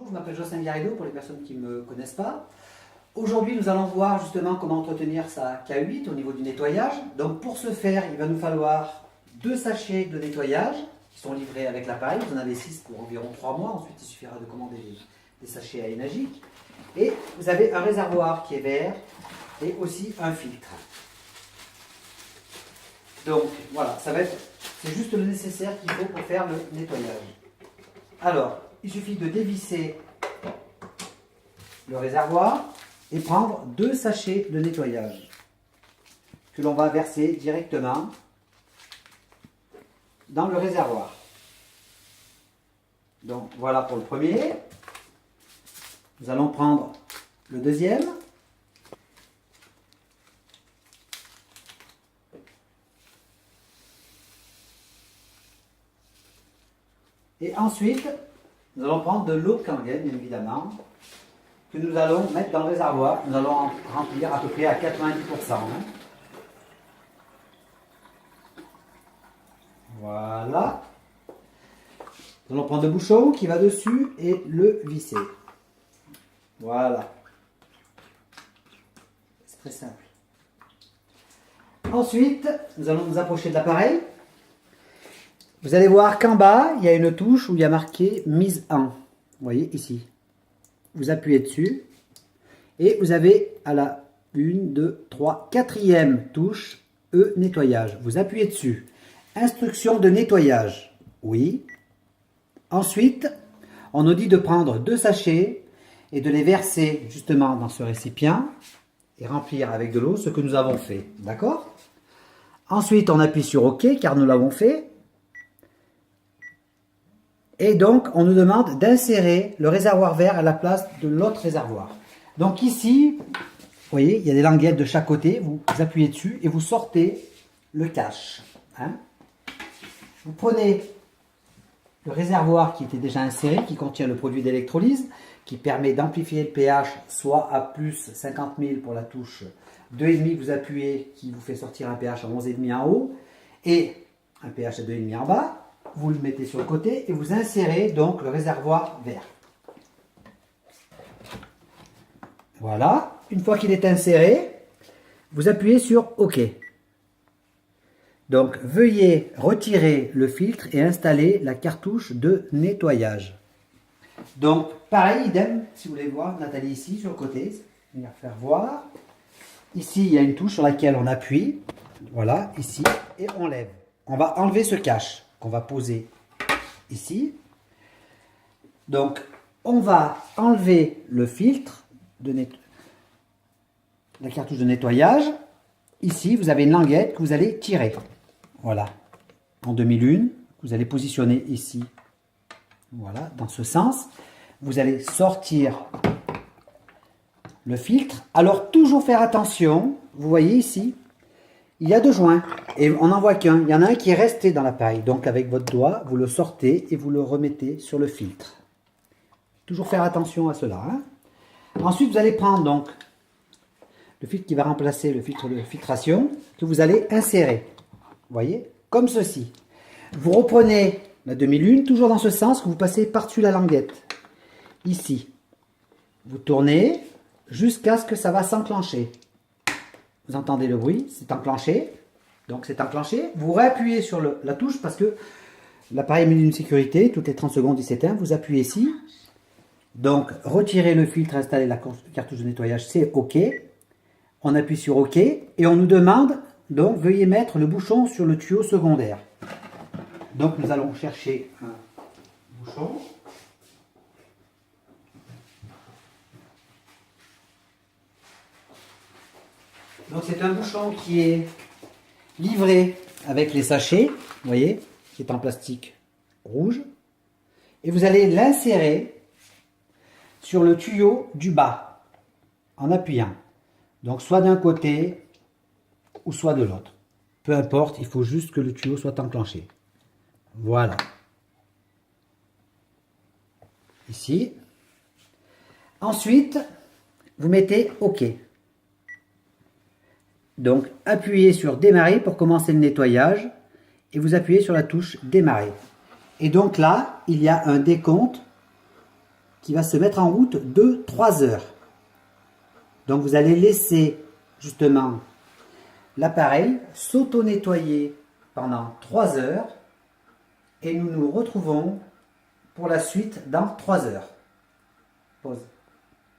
je m'appelle Jocelyn Garrido pour les personnes qui ne me connaissent pas. Aujourd'hui, nous allons voir justement comment entretenir sa K8 au niveau du nettoyage. Donc pour ce faire, il va nous falloir 2 sachets de nettoyage qui sont livrés avec l'appareil. Vous en avez 6 pour environ 3 mois. Ensuite, il suffira de commander des sachets à Enagic. Et vous avez un réservoir qui est vert et aussi un filtre. Donc voilà, c'est juste le nécessaire qu'il faut pour faire le nettoyage. Alors, il suffit de dévisser le réservoir et prendre 2 sachets de nettoyage que l'on va verser directement dans le réservoir. Donc voilà pour le premier. Nous allons prendre le deuxième. Et ensuite, nous allons prendre de l'eau Kangen, bien évidemment, que nous allons mettre dans le réservoir. Nous allons en remplir à peu près à 90%. Voilà. Nous allons prendre le bouchon qui va dessus et le visser. Voilà. C'est très simple. Ensuite, nous allons nous approcher de l'appareil. Vous allez voir qu'en bas, il y a une touche où il y a marqué mise en. Vous voyez ici. Vous appuyez dessus et vous avez à la 1, 2, 3, 4e touche E nettoyage. Vous appuyez dessus. Instruction de nettoyage. Oui. Ensuite, on nous dit de prendre 2 sachets et de les verser justement dans ce récipient et remplir avec de l'eau ce que nous avons fait. D'accord? Ensuite, on appuie sur OK car nous l'avons fait. Et donc, on nous demande d'insérer le réservoir vert à la place de l'autre réservoir. Donc ici, vous voyez, il y a des languettes de chaque côté. Vous appuyez dessus et vous sortez le cache. Vous prenez le réservoir qui était déjà inséré, qui contient le produit d'électrolyse, qui permet d'amplifier le pH, soit à plus 50 000 pour la touche 2,5, vous appuyez, qui vous fait sortir un pH à 11,5 en haut, et un pH à 2,5 en bas. Vous le mettez sur le côté et vous insérez donc le réservoir vert. Voilà. Une fois qu'il est inséré, vous appuyez sur OK. Donc, veuillez retirer le filtre et installer la cartouche de nettoyage. Donc, pareil, idem, si vous voulez voir, Nathalie ici, sur le côté, venir faire voir. Ici, il y a une touche sur laquelle on appuie. Voilà, ici, et on lève. On va enlever ce cache qu'on va poser ici. Donc, on va enlever le filtre de la cartouche de nettoyage. Ici, vous avez une languette que vous allez tirer. Voilà, en 2001, vous allez positionner ici. Voilà, dans ce sens. Vous allez sortir le filtre. Alors, toujours faire attention. Vous voyez ici, il y a 2 joints et on n'en voit qu'un. Il y en a un qui est resté dans l'appareil. Donc avec votre doigt, vous le sortez et vous le remettez sur le filtre. Toujours faire attention à cela. Ensuite, vous allez prendre donc le filtre qui va remplacer le filtre de filtration que vous allez insérer. Vous voyez, comme ceci. Vous reprenez la demi-lune, toujours dans ce sens, que vous passez par-dessus la languette. Ici. Vous tournez jusqu'à ce que ça va s'enclencher. Vous entendez le bruit, c'est enclenché. Donc c'est enclenché. Vous réappuyez sur la touche parce que l'appareil est mis d'une sécurité. Toutes les 30 secondes, il s'éteint. Vous appuyez ici. Donc retirez le filtre, installez la cartouche de nettoyage, c'est OK. On appuie sur OK et on nous demande, donc veuillez mettre le bouchon sur le tuyau secondaire. Donc nous allons chercher un bouchon. Donc c'est un bouchon qui est livré avec les sachets, vous voyez, qui est en plastique rouge. Et vous allez l'insérer sur le tuyau du bas, en appuyant. Donc soit d'un côté, ou soit de l'autre. Peu importe, il faut juste que le tuyau soit enclenché. Voilà. Ici. Ensuite, vous mettez OK. Donc, appuyez sur démarrer pour commencer le nettoyage et vous appuyez sur la touche démarrer. Et donc là, il y a un décompte qui va se mettre en route de 3 heures. Donc vous allez laisser justement l'appareil s'auto-nettoyer pendant 3 heures et nous nous retrouvons pour la suite dans 3 heures. Pause.